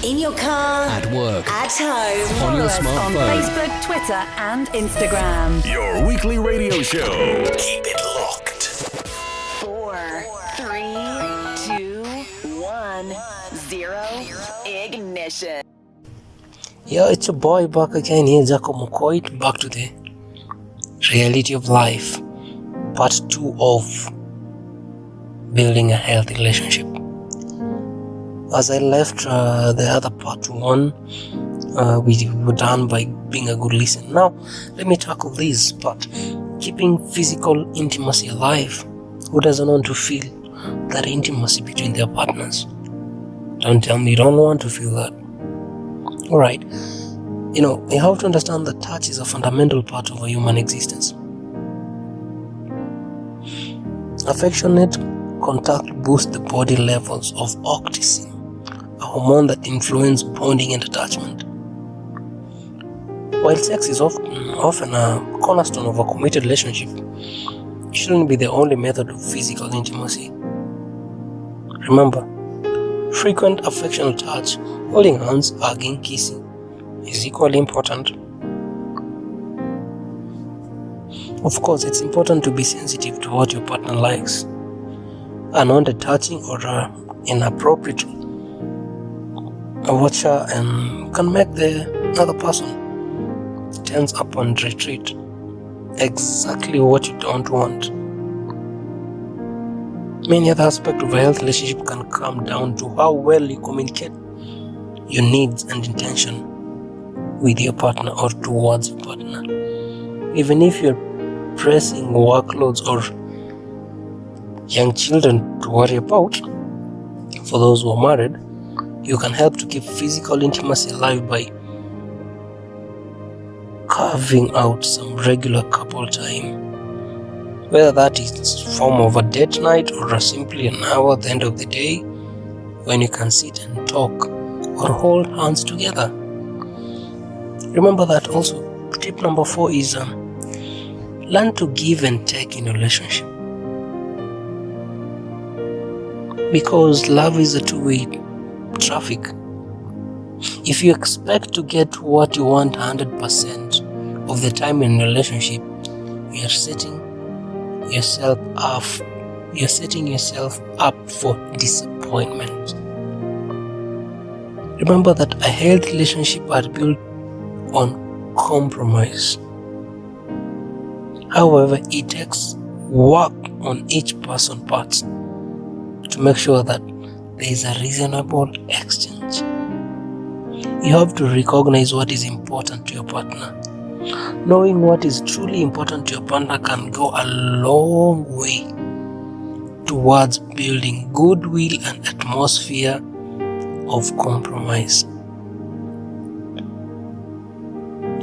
In your car, at work, at home, on your Follow us on smartphone. Facebook, Twitter, and Instagram. Your weekly radio show. Keep it locked. 4, 3, 2, 1, 0. Ignition. Yo, it's your boy back again here, Jacob McCoy, back to the reality of life, part 2 of building a healthy relationship. As I left the other part 1, we were done by being a good listener. Now, let me tackle this part. Keeping physical intimacy alive. Who doesn't want to feel that intimacy between their partners? Don't tell me you don't want to feel that. Alright. You have to understand that touch is a fundamental part of a human existence. Affectionate contact boosts the body levels of oxytocin, a hormone that influences bonding and attachment. While sex is often a cornerstone of a committed relationship, it shouldn't be the only method of physical intimacy. Remember, frequent affectional touch, holding hands, hugging, kissing, is equally important. Of course, it's important to be sensitive to what your partner likes. Unwanted touching or inappropriate watcher can make the other person tense up and retreat. Exactly what you don't want. Many other aspects of a healthy relationship can come down to how well you communicate your needs and intention with your partner or towards your partner. Even if you're pressing workloads or young children to worry about, for those who are married, you can help to keep physical intimacy alive by carving out some regular couple time. Whether that is form of a date night or simply an hour at the end of the day when you can sit and talk or hold hands together. Remember that also. Tip number 4 is learn to give and take in a relationship. Because love is a two-way traffic. If you expect to get what you want 100% of the time in a relationship, you are setting yourself up for disappointment. Remember that a healthy relationship are built on compromise. However, it takes work on each person's part to make sure that there is a reasonable exchange. You have to recognize what is important to your partner. Knowing what is truly important to your partner can go a long way towards building goodwill and atmosphere of compromise.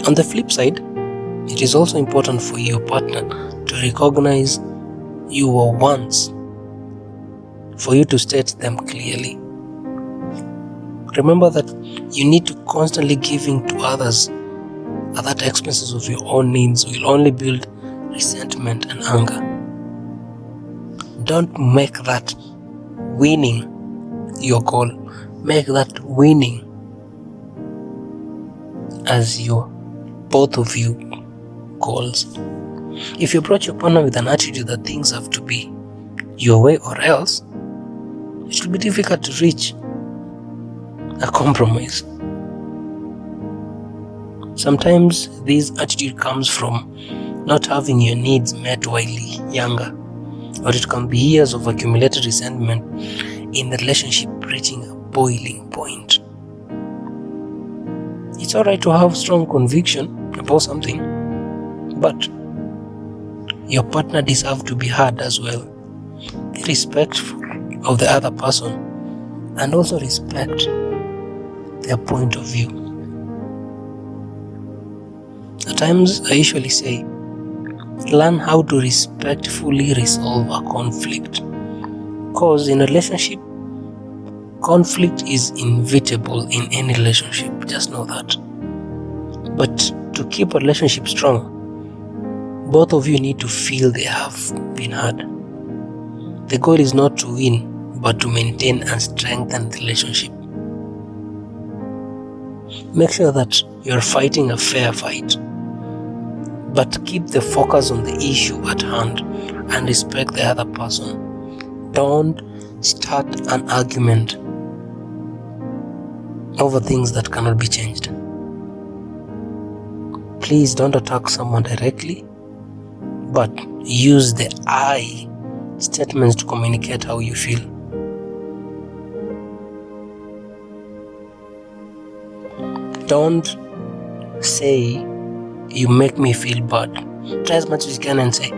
On the flip side, it is also important for your partner to recognize your wants, for you to state them clearly. Remember that you need to constantly giving to others at the expenses of your own needs will only build resentment and anger. Don't make that winning your goal. Make that winning as your both of you goals. If you approach your partner with an attitude that things have to be your way or else, it will be difficult to reach a compromise. Sometimes this attitude comes from not having your needs met while younger, or it can be years of accumulated resentment in the relationship reaching a boiling point. It's alright to have strong conviction about something, but your partner deserves to be heard as well. Be respectful of the other person and also respect their point of view. At times, I usually say, learn how to respectfully resolve a conflict. Because in a relationship, conflict is inevitable in any relationship. Just know that. But to keep a relationship strong, both of you need to feel they have been heard. The goal is not to win, but to maintain and strengthen the relationship. Make sure that you're fighting a fair fight, but keep the focus on the issue at hand and respect the other person. Don't start an argument over things that cannot be changed. Please don't attack someone directly, but use the I statements to communicate how you feel. Don't say, "You make me feel bad." Try as much as you can and say,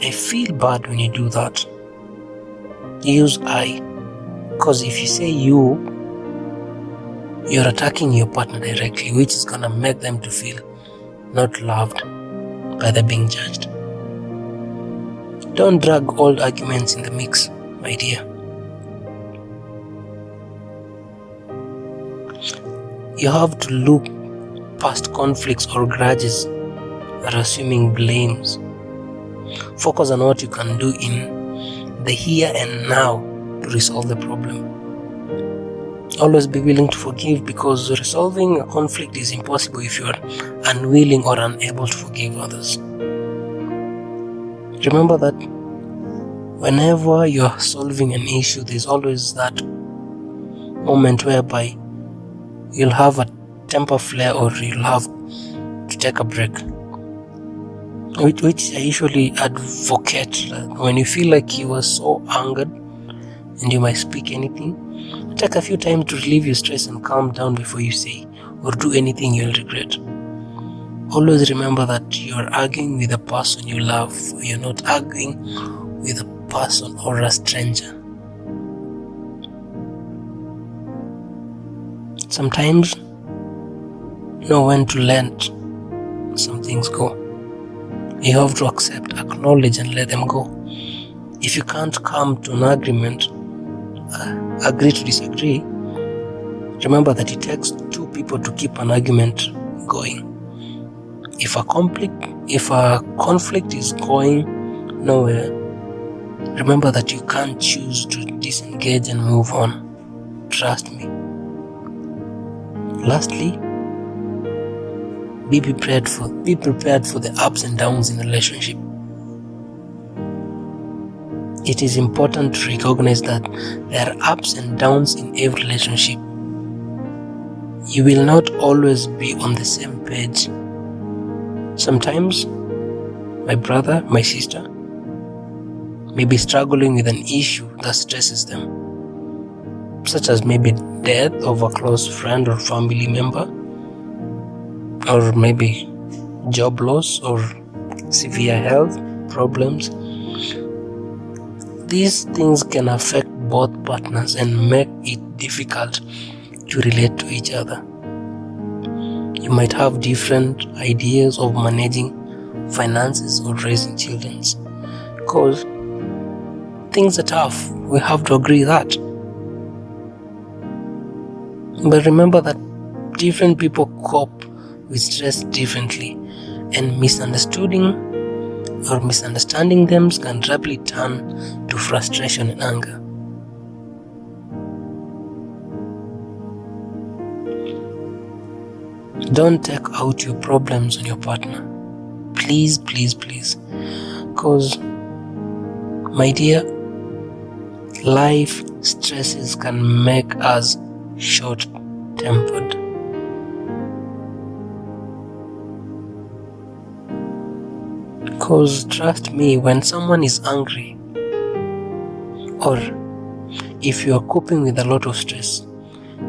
"I feel bad when you do that." Use I, because if you say you're attacking your partner directly, which is gonna make them to feel not loved by the being judged. Don't drag old arguments in the mix, my dear. You have to look past conflicts or grudges or assuming blames. Focus on what you can do in the here and now to resolve the problem. Always be willing to forgive, because resolving a conflict is impossible if you are unwilling or unable to forgive others. Remember that whenever you are solving an issue, there's always that moment whereby you'll have a temper flare or you'll have to take a break, which I usually advocate. When you feel like you are so angered and you might speak anything, take a few time to relieve your stress and calm down before you say or do anything you'll regret. Always remember that you're arguing with a person you love. You're not arguing with a person or a stranger. Sometimes know when to let some things go. You have to accept, acknowledge, and let them go. If you can't come to an agreement, agree to disagree, remember that it takes two people to keep an argument going. If a conflict is going nowhere, remember that you can't choose to disengage and move on. Trust me. Lastly, be prepared for the ups and downs in a relationship. It is important to recognize that there are ups and downs in every relationship. You will not always be on the same page. Sometimes my brother, my sister may be struggling with an issue that stresses them, such as maybe death of a close friend or family member, or maybe job loss or severe health problems. These things can affect both partners and make it difficult to relate to each other. You might have different ideas of managing finances or raising children, because things are tough. We have to agree that. But remember that different people cope with stress differently, and misunderstanding them can rapidly turn to frustration and anger. Don't take out your problems on your partner. Please, please, please. Because, my dear, life stresses can make us short-tempered. Because trust me, when someone is angry, or if you are coping with a lot of stress,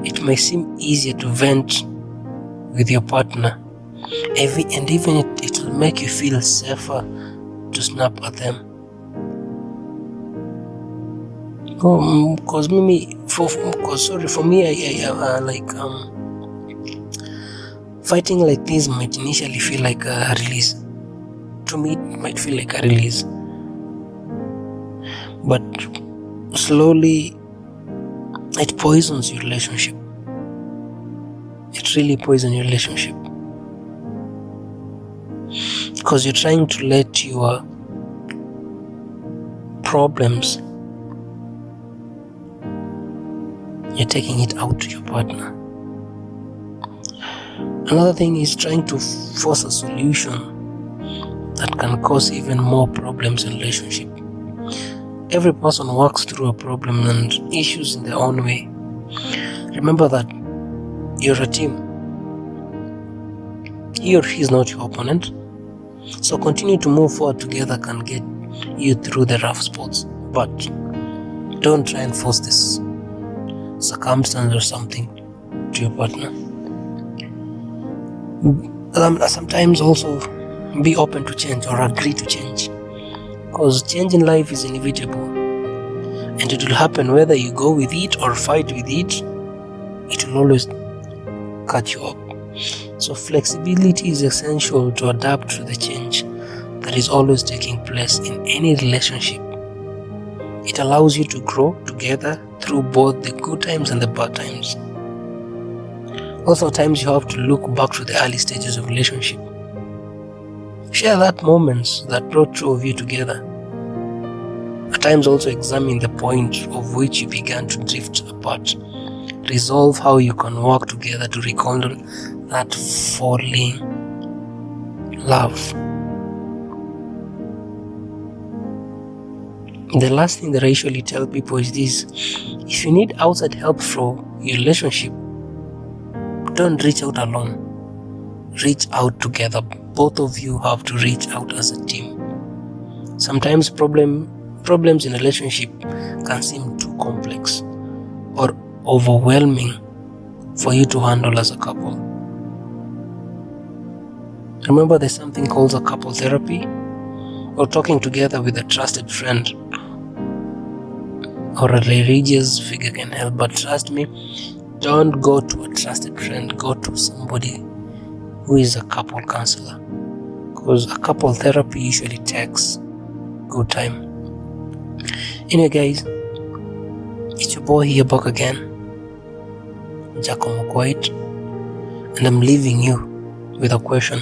it may seem easier to vent with your partner, and even it will make you feel safer to snap at them. Because for me, I like fighting like this might initially feel like a release. To me, it might feel like a release, but slowly it poisons your relationship. It really poisons your relationship, because you're trying to let your problems, you're taking it out to your partner. Another thing is trying to force a solution that can cause even more problems in relationship. Every person works through a problem and issues in their own way. Remember that you're a team. He or she is not your opponent. So continue to move forward together can get you through the rough spots. But don't try and force this circumstance or something to your partner. Sometimes also be open to change or agree to change, because change in life is inevitable and it will happen whether you go with it or fight with it. It will always catch you up. So flexibility is essential to adapt to the change that is always taking place in any relationship. It allows you to grow together through both the good times and the bad times. Also, at times you have to look back to the early stages of relationship. Share that moments that brought two of you together. At times also examine the point of which you began to drift apart. Resolve how you can work together to rekindle that falling love. The last thing that I usually tell people is this: if you need outside help for your relationship, don't reach out alone. Reach out together. Both of you have to reach out as a team. Sometimes problems in a relationship can seem too complex or overwhelming for you to handle as a couple. Remember, there's something called a couple therapy, or talking together with a trusted friend or a religious figure can help. But trust me, don't go to a trusted friend, go to somebody who is a couple counselor, because a couple therapy usually takes good time. Anyway guys, it's your boy here back again, Giacomo Quiet, and I'm leaving you with a question.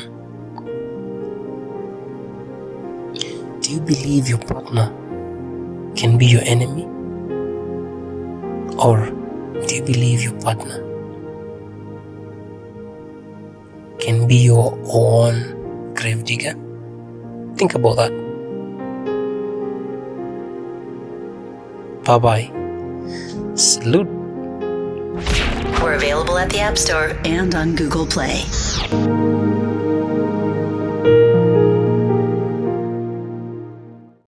Do you believe your partner can be your enemy? Or do you believe your partner can be your own grave digger? Think about that. Bye-bye. Salute. We're available at the App Store And on Google Play.